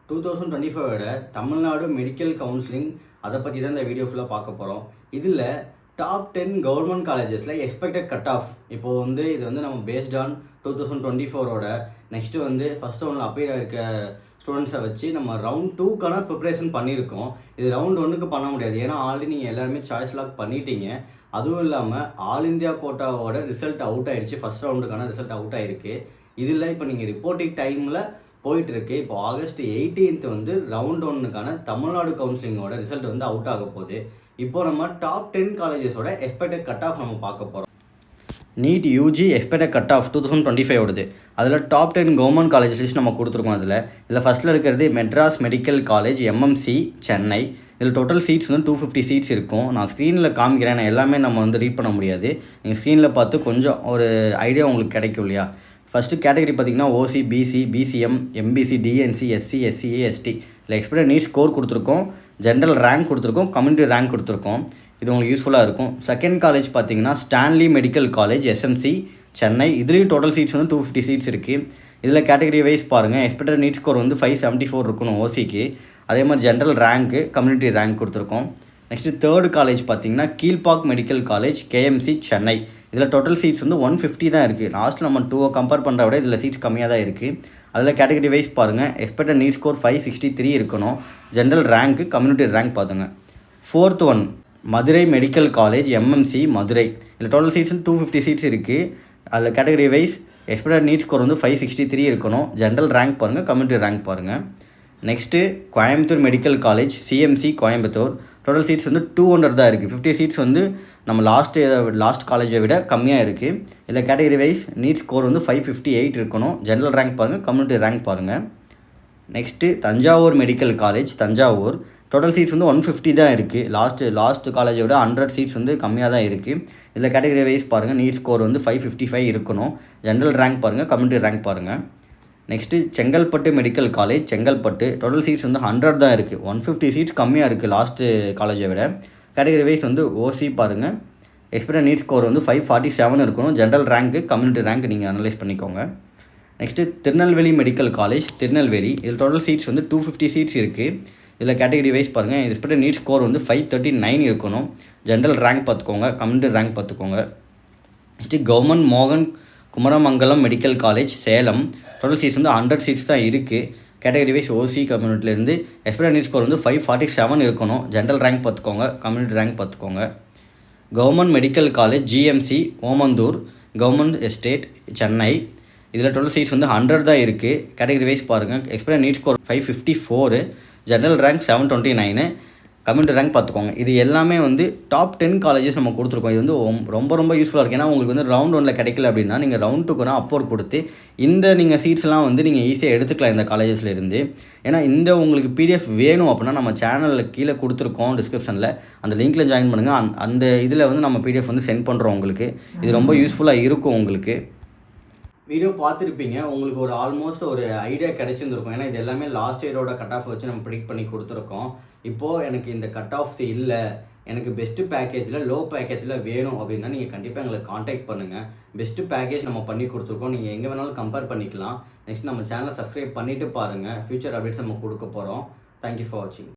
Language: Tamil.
2025ஓட தமிழ்நாடு மெடிக்கல் கவுன்சிலிங் அதை பற்றி தான் இந்த வீடியோ ஃபுல்லாக பார்க்க போகிறோம். இதில் டாப் 10 கவர்மெண்ட் காலேஜஸில் எக்ஸ்பெக்டட் கட் ஆஃப் இப்போது இது நம்ம பேஸ்ட் ஆன் 2024ஓட நெக்ஸ்ட்டு ஃபஸ்ட் ரவுண்டில் அப்பியர் ஆகிருக்க ஸ்டூடெண்ட்ஸை வச்சு நம்ம ரவுண்ட் 2க்கான ப்ரிப்பரேஷன் பண்ணியிருக்கோம். இது ரவுண்ட் 1க்கு பண்ண முடியாது, ஏன்னா ஆல்ரெடி நீங்கள் எல்லாருமே சாய்ஸ் லாக் பண்ணிட்டீங்க. அதுவும் இல்லாமல் ஆல் இந்தியா கோட்டாவோட ரிசல்ட் அவுட் ஆகிடுச்சு, ஃபஸ்ட் ரவுண்டுக்கான ரிசல்ட் அவுட் ஆகிருக்கு. இதில் இப்போ நீங்கள் ரிப்போர்ட்டிங் டைமில் போயிட்டுருக்கு. இப்போ ஆகஸ்ட் 18 ரவுண்ட் 1க்கான தமிழ்நாடு கவுன்சிலிங்கோட ரிசல்ட் அவுட் ஆக போகுது. இப்போ நம்ம டாப் 10 காலேஜஸோட எக்ஸ்பெக்டட் கட் ஆஃப் நம்ம பார்க்க போகிறோம். NEET UG expected cut off 2025ஓடது. அதில் டாப் 10 கவர்மெண்ட் காலேஜஸ் லிஸ்ட் நம்ம கொடுத்துருக்கோம். இதில் ஃபஸ்ட்டில் இருக்கிறது Madras medical college MMC Chennai. இதில் டோட்டல் சீட்ஸ் 250 சீட்ஸ் இருக்கும். நான் ஸ்க்ரீனில் காமிக்கிறேன், நான் எல்லாமே நம்ம ரீட் பண்ண முடியாது. நீங்கள் ஸ்க்ரீனில் பார்த்து கொஞ்சம் ஒரு ஐடியா உங்களுக்கு கிடைக்கும் இல்லையா. ஃபஸ்ட்டு கேட்டகரி பார்த்திங்கன்னா OC, BC, BCM, MBC, DNC, SC, SCA, ST. இல்லை எக்ஸ்பெக்டட் நீட் ஸ்கோர் கொடுத்துருக்கோம், ஜென்ரல் ரேங்க் கொடுத்துருக்கோம், கம்யூனிட்டி ரேங்க் கொடுத்துருக்கோம். இது உங்களுக்கு யூஸ்ஃபுல்லாக இருக்கும். செகண்ட் காலேஜ் பார்த்தீங்கன்னா Stanley medical college SMC Chennai. இதுலேயும் டோட்டல் சீட்ஸ் 250 சீட்ஸ் இருக்குது. இதில் கேட்டகரி வைஸ் பாருங்கள், எக்ஸ்பெக்டட் நீட் ஸ்கோர் 574 இருக்கணும் ஓசிக்கு. அதே மாதிரி ஜென்ரல் ரேங்க்கு, கம்யூனிட்டி ரேங்க் கொடுத்துருக்கோம். நெக்ஸ்ட்டு தேர்ட் காலேஜ் பார்த்தீங்கன்னா Kilpauk medical college KMC Chennai. இதில் டோட்டல் சீட்ஸ் 150 தான் இருக்குது. லாஸ்ட்டில் நம்ம 2 கம்பேர் பண்ணுற விட இதில் சீட்ஸ் கம்மியாக தான் இருக்குது. அதில் கேட்டகரி வைஸ் பாருங்கள், எக்ஸ்பெக்டட் நீட் ஸ்கோர் 563 இருக்கணும், ஜென்ரல் ரேங்க்கு, கம்யூனிட்டி ரேங்க் பார்த்துங்க. Fourth one Madurai medical college MMC Madurai. இதில் டோட்டல் சீட்ஸ் 250 சீட்ஸ் இருக்குது. அதில் category wise expected NEET score 563 இருக்கணும், ஜென்ரல் ரேங்க் பாருங்கள், கம்யூனிட்டி ரேங்க் பாருங்கள். Next Coimbatore medical college CMC Coimbatore. Total seats 200 தான் இருக்குது. 50 சீட்ஸ் நம்ம லாஸ்ட் காலேஜை விட கம்மியாக இருக்குது. இதில் கேட்டகரி வைஸ் நீட் ஸ்கோர் 558 இருக்கணும், ஜென்ரல் ரேங்க் பாருங்கள், கம்யூனிட்டி ரேங்க் பாருங்கள். Next Thanjavur medical college Thanjavur. Total seeds 150 தான் இருக்குது. லாஸ்ட் காலேஜை விட 100 சீட்ஸ் கம்மியாக தான் இருக்குது. இதில் கேட்டகரி வைஸ் பாருங்கள், நீட் ஸ்கோர் 555 இருக்கணும், ஜென்ரல் ரேங்க் பாருங்கள், கம்யூனிட்டி ரேங்க் பாருங்கள். Next Chengalpattu medical college Chengalpattu. Total seats 100 தான் இருக்குது. 150 சீட்ஸ் கம்மியாக இருக்குது லாஸ்ட்டு காலேஜை விட. கேட்டகரி வைஸ் ஓசி பாருங்கள், எக்ஸ்பெக்டட் நீட் ஸ்கோர் 547 இருக்கணும், ஜென்ரல் ரேங்க்கு, கம்யூனிட்டி ரேங்க் நீங்கள் அனலைஸ் பண்ணிக்கோங்க. Next Tirunelveli medical college Tirunelveli. இதில் டோட்டல் சீட்ஸ் 250 சீட்ஸ் இருக்குது. இதில் கேட்டகரி வைஸ் பாருங்கள், எக்ஸ்பெக்டட் நீட் ஸ்கோர் 539 இருக்கணும், ஜென்ரல் ரேங்க் பார்த்துக்கோங்க, கம்யூனிட்டி ரேங்க் பார்த்துக்கோங்க. நெக்ஸ்ட்டு கவர்மெண்ட் மோகன் Kumaramangalam medical college Salem. Total seats 100 seats தான் இருக்குது. கேட்டகரி வைஸ் ஓசி கம்யூனிட்டிலேருந்து எக்ஸ்பெக்டட் நீட் ஸ்கோர் 547 இருக்கணும், ஜென்ரல் ரேங்க் பார்த்துக்கோங்க, கம்யூனிட்டி ரேங்க் பார்த்துக்கோங்க. Government medical college GMC Omandur government estate Chennai. இதில் டோட்டல் சீட்ஸ் 100 தான் இருக்குது. கேட்டகரி வைஸ் பாருங்கள், expected NEET score 554, general rank 729, community rank பார்த்துக்கோங்க. இது எல்லாமே டாப் 10 காலேஜஸ் நம்ம கொடுத்துருக்கோம். இது ரொம்ப யூஸ்ஃபுல்லாக இருக்குது. ஏன்னா உங்களுக்கு ரவுண்ட் 1ல் கிடைக்கல அப்படின்னா நீங்கள் ரவுண்ட் 2க்கு அப்போர்ட் கொடுத்து நீங்கள் சீட்ஸ்லாம் நீங்கள் ஈஸியாக எடுத்துக்கலாம் இந்த காலேஜஸில் இருந்து. ஏன்னா உங்களுக்கு பிடிஎஃப் வேணும் அப்படின்னா நம்ம சேனலில் கீழே கொடுத்துருக்கோம் டிஸ்கிரிப்ஷனில், அந்த லிங்க்கில் ஜாயின் பண்ணுங்கள். அந்த இதில் நம்ம பிடிஎஃப் சென்ட் பண்ணுறோம் உங்களுக்கு. இது ரொம்ப யூஸ்ஃபுல்லாக இருக்கும் உங்களுக்கு. வீடியோ பார்த்துருப்பீங்க, உங்களுக்கு ஆல்மோஸ்ட் ஒரு ஐடியா கிடைச்சிருந்துருக்கும். ஏன்னா இது எல்லாமே லாஸ்ட் இயரோட கட் ஆஃப் வச்சு நம்ம ப்ரிடிக்ட் பண்ணி கொடுத்துருக்கோம். இப்போது எனக்கு இந்த கட் ஆஃப்ஸ் இல்லை, எனக்கு பெஸ்ட்டு பேக்கேஜில் லோ பேக்கேஜில் வேணும் அப்படின்னா நீங்கள் கண்டிப்பாக எங்களை காண்டாக்ட் பண்ணுங்கள். பெஸ்ட்டு பேக்கேஜ் நம்ம பண்ணி கொடுத்துருக்கோம், நீங்கள் எங்கே வேணாலும் கம்பேர் பண்ணிக்கலாம். நெக்ஸ்ட் நம்ம சேனலை சப்ஸ்கிரைப் பண்ணிவிட்டு பாருங்கள், ஃபியூச்சர் அப்டேட்ஸ் நம்ம கொடுக்க போகிறோம். தேங்க்யூ ஃபார் வாட்சிங்.